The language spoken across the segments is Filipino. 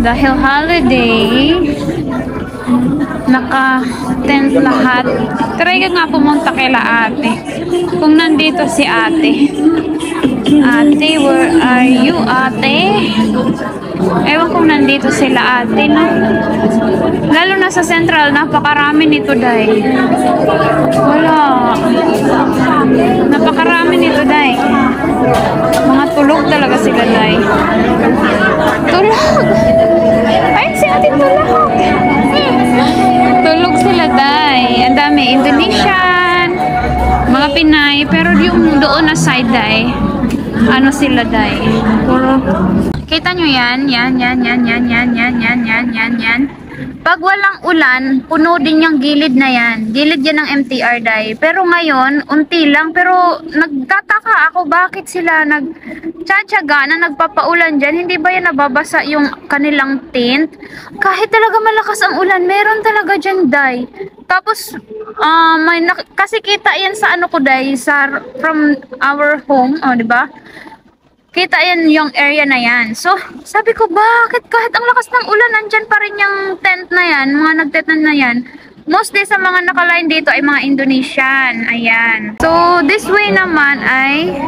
Dahil holiday, naka-tent lahat. Try ka nga pumunta kila ate. Kung nandito si ate. Ate, where are you, ate? Ewan kung nandito sila ate, no? Lalo na sa Central, napakarami nito, day. Wala. Napakarami nito, day. Mga tulog talaga sila, day. Tulog! Ay, si ate tulog! Tulog sila, day. Ang dami, Indonesian, mga Pinay, pero yung doon na side, day. Ano sila, day? Puro. Kita nyo yan? Yan. Pag walang ulan, puno din yung gilid na yan. Gilid yan ng MTR, day. Pero ngayon, unti lang. Pero nagtataka ako bakit sila nagtsatsaga na nagpapaulan dyan. Hindi ba yan nababasa yung kanilang tent? Kahit talaga malakas ang ulan, meron talaga dyan, day. Tapos, kasi kita yan sa ano ko, day, from our home, diba? Kita yan yung area na yan. So, sabi ko, bakit kahit ang lakas ng ulan, nandyan pa rin yung tent na yan, mga nag-tent na yan. Mostly sa mga nakaline dito ay mga Indonesian. Ayan. So, this way naman ay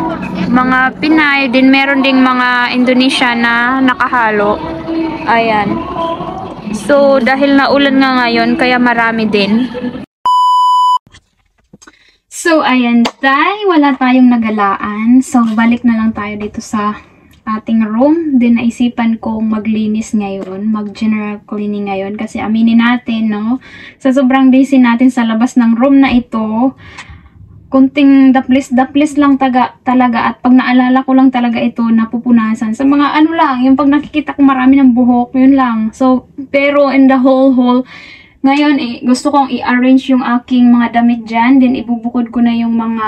mga Pinay din. Meron ding mga Indonesian na nakahalo. Ayan. So, dahil naulan nga ngayon, kaya marami din. So, ayan, tay, wala tayong nagalaan. So, balik na lang tayo dito sa ating room. Then, naisipan kong maglinis ngayon, mag-general cleaning ngayon. Kasi aminin natin, no, sa sobrang busy natin sa labas ng room na ito, kunting daplis lang talaga. At pag naalala ko lang talaga ito, napupunasan. Sa mga ano lang, yung pag nakikita ko marami ng buhok, yun lang. So, pero in the whole, ngayon, gusto kong i-arrange yung aking mga damit dyan. Then, ibubukod ko na yung mga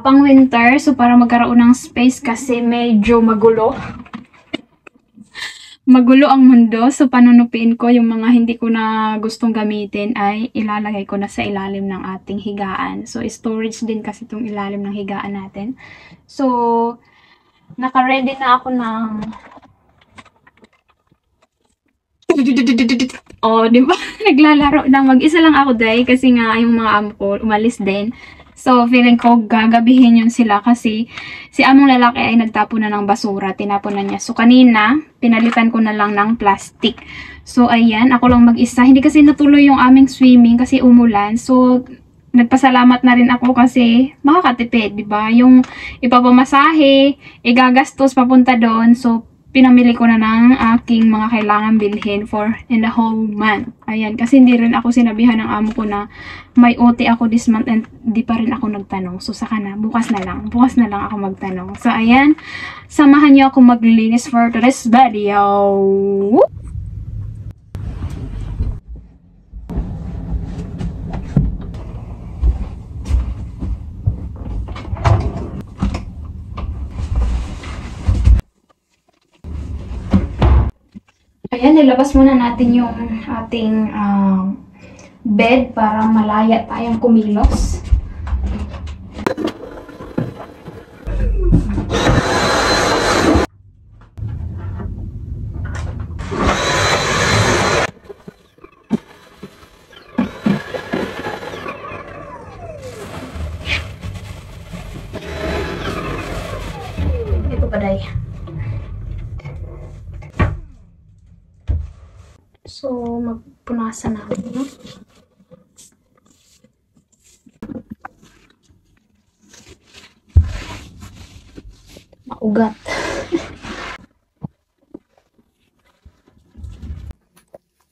pang winter. So, para magkaroon ng space kasi medyo magulo. Magulo ang mundo. So, panunupiin ko yung mga hindi ko na gustong gamitin ay ilalagay ko na sa ilalim ng ating higaan. So, storage din kasi itong ilalim ng higaan natin. So, naka-ready na ako ng di ba? Naglalaro lang. Mag-isa lang ako, day. Kasi nga, yung mga amo ko, umalis din. So, feeling ko, gagabihin yun sila. Kasi, si among lalaki ay nagtapon na ng basura. Tinapon na niya. So, kanina, pinalitan ko na lang ng plastic. So, ayan. Ako lang mag-isa. Hindi kasi natuloy yung aming swimming kasi umulan. So, nagpasalamat na rin ako kasi makakatipid, di ba? Yung ipapamasahe, igagastos papunta doon. So, pinamili ko na ng aking mga kailangan bilhin for in the whole month. Ayan, kasi hindi rin ako sinabihan ng amo ko na may OT ako this month and di pa rin ako nagtanong. So, saka na, bukas na lang ako magtanong. So, ayan, samahan niyo ako maglinis for today's video. Ayan, nilabas muna natin yung ating bed para malaya tayong kumilos. Ito pa, day. So, magpunasan natin, no? Maugat.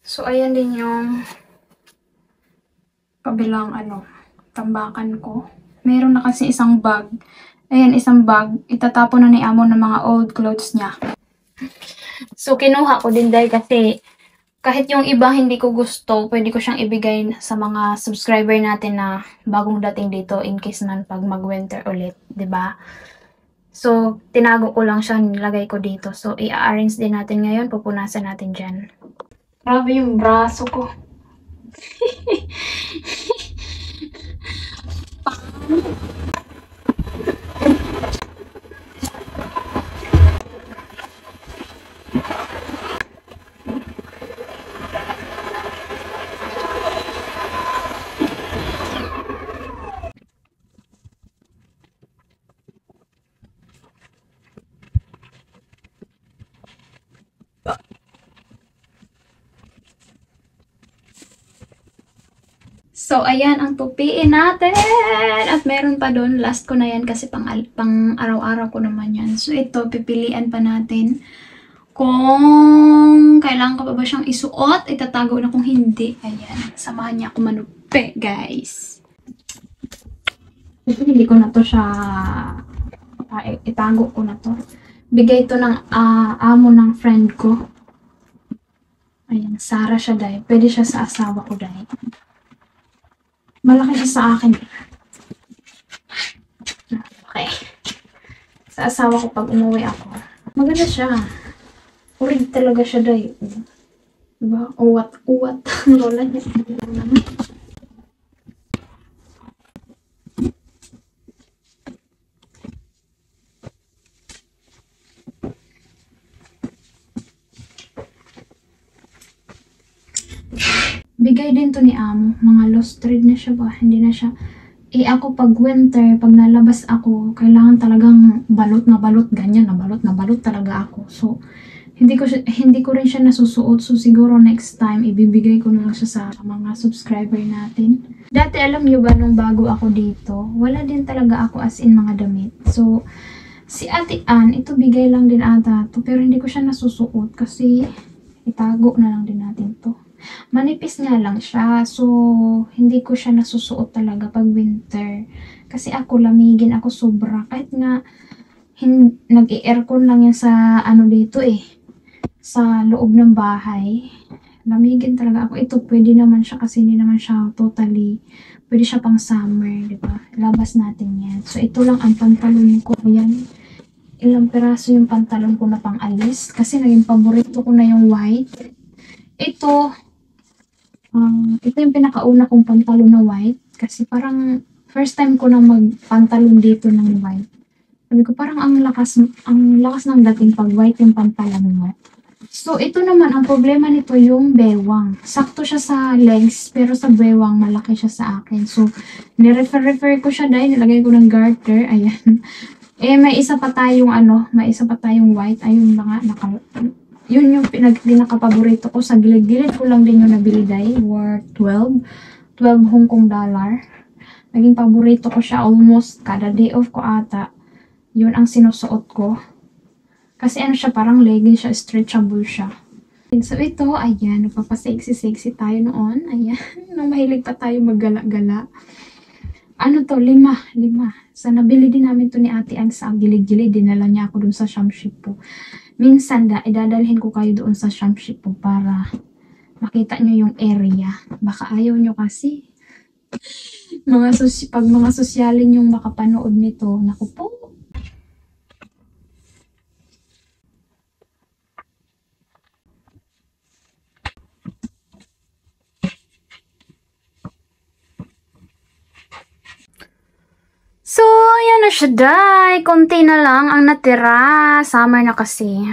So, ayan din yung kabilang, tambakan ko. Meron na kasi isang bag. Ayan, isang bag. Itatapon na ni amo ng mga old clothes niya. So, kinuha ko din dahil kasi kahit yung iba hindi ko gusto, pwede ko siyang ibigay sa mga subscriber natin na bagong dating dito in case man pag mag-winter ulit, 'di ba? So, tinago ko lang siya, nilagay ko dito. So, i-arrange din natin ngayon, pupunasan natin diyan. Grabe yung braso ko. So, ayan ang tupiin natin. At meron pa doon. Last ko na yan kasi pang araw-araw ko naman yan. So, ito, pipilian pa natin kung kailangan ko pa ba siyang isuot. Itatago na kung hindi. Ayan. Samahan niya ako manupi, guys. Hindi ko na to siya itago ko na to. Bigay to ng amo ng friend ko. Ayan, Sarah siya, dahil. Pwede siya sa asawa ko, dahil. Malaki siya sa akin. Okay. Sa asawa ko pag umuwi ako. Maganda siya. Urig talaga siya, dahil. Diba? Uwat. Lola niya. Bigay din to ni amo. Mga lost thread na siya ba? Hindi na siya. Ako pag winter, pag nalabas ako, kailangan talagang balot na balot, ganyan na balot talaga ako. So, hindi ko rin siya nasusuot. So, siguro next time, ibibigay ko na lang siya sa mga subscriber natin. Dati, alam nyo ba, nung bago ako dito, wala din talaga ako as in mga damit. So, si Ate Ann, ito bigay lang din ata to, pero hindi ko siya nasusuot kasi itago na lang din natin to. Manipis nga lang siya. So, hindi ko siya nasusuot talaga pag winter. Kasi ako, lamigin ako sobra. Kahit nga, nag-i-aircon lang yan sa, dito sa loob ng bahay. Lamigin talaga ako. Ito, pwede naman siya kasi hindi naman siya totally, pwede siya pang summer, diba? Labas natin yan. So, ito lang ang pantalon ko. Ayan. Ilang peraso yung pantalon ko na pang alis. Kasi naging paborito ko na yung white. Ito yung pinakauna kong pantalon na white. Kasi parang first time ko na magpantalon dito ng white. Sabi ko parang ang lakas ng dating pag white yung pantalon mo. So ito naman, ang problema nito yung bewang. Sakto siya sa legs, pero sa bewang malaki siya sa akin. So nirefer ko siya dahil nilagay ko ng garter. Ayan. May isa pa tayong white. Ayun mga yun yung pinakapaborito ko. Sa gilid-gilid ko lang din yung nabili dahil worth 12 Hong Kong dollar. Naging paborito ko siya almost kada day off ko ata. Yun ang sinusuot ko. Kasi siya, parang leggings siya, stretchable siya. So ito, ayan, nagpapasexy tayo noon. Ayan, nung mahilig pa tayo maggala-gala. 5. So nabili din namin to ni Ate Ann sa gilid-gilid. Dinala niya ako dun sa Shamshipo. Minsan, idadalhin ko kayo doon sa Shamshipo para makita nyo yung area. Baka ayaw nyo kasi. Pag mga sosyalin yung makapanood nito, naku po. So, ayan na siya, day. Konti na lang ang natira. Summer na kasi.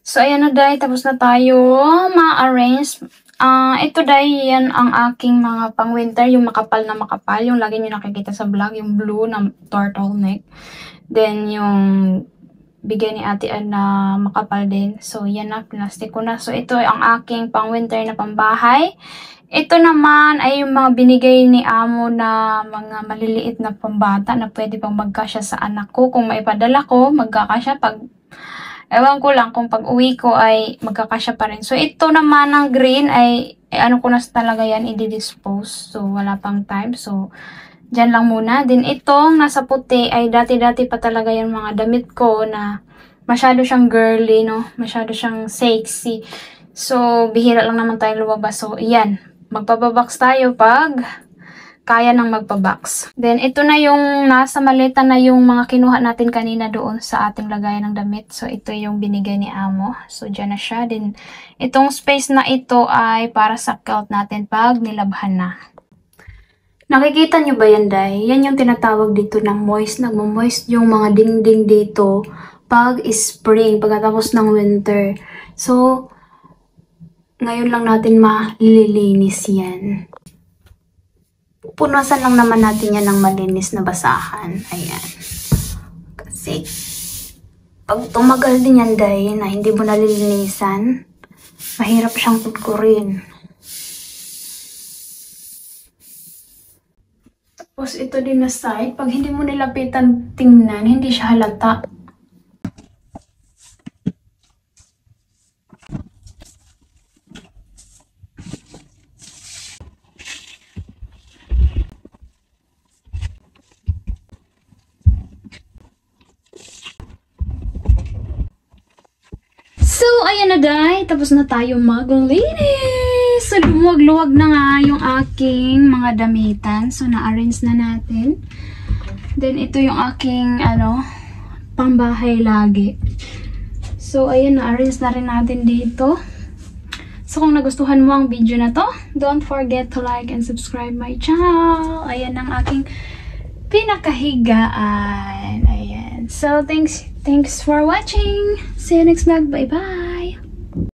So, ayan na, day. Tapos na tayo ma-arrange. Ito, day, yan ang aking mga pang-winter. Yung makapal na makapal. Yung lagi nyo nakikita sa vlog. Yung blue na turtleneck. Then, yung bigay ni Ate Ann na makapal din. So, yan na. Plastic ko na. So, ito ang aking pang-winter na pambahay. Ito naman ay yung mga binigay ni amo na mga maliliit na pambata na pwede pang magkasya sa anak ko. Kung maipadala ko, magkakasya. Ewan ko lang kung pag uwi ko ay magkakasya pa rin. So, ito naman ang green ay ano ko na talaga yan, i-dispose. So, wala pang time. So, dyan lang muna. Then, itong nasa puti ay dati-dati pa talaga yung mga damit ko na masyado siyang girly, no? Masyado siyang sexy. So, bihira lang naman tayo lumabas. So, yan. Magpapabox tayo pag kaya nang magpabox. Then, ito na yung nasa maleta na yung mga kinuha natin kanina doon sa ating lagayan ng damit. So, ito yung binigay ni amo. So, dyan na siya. Then, itong space na ito ay para sa kilt natin pag nilabhan na. Nakikita nyo ba yan, day? Yan yung tinatawag dito ng moist. Nagmo-moist yung mga dingding dito pag spring, pagkatapos ng winter. So, ngayon lang natin malilinis yan. Punasan lang naman natin yan ng malinis na basahan. Ayan. Kasi, pag tumagal din yan, day, na hindi mo nalilinisan, mahirap siyang kudkurin. Tapos ito din na side, pag hindi mo nilapitan tingnan, hindi siya halata. So, ayan na guys. Tapos na tayo maglinis. So, lumuwag-luwag na nga yung aking mga damitan. So, na-arrange na natin. Then, ito yung aking, pambahay lagi. So, ayan, na-arrange na rin natin dito. So, kung nagustuhan mo ang video na to, don't forget to like and subscribe my channel. Ayan ang aking pinakahigaan. Ayan. So, thanks for watching. See you next vlog. Bye-bye.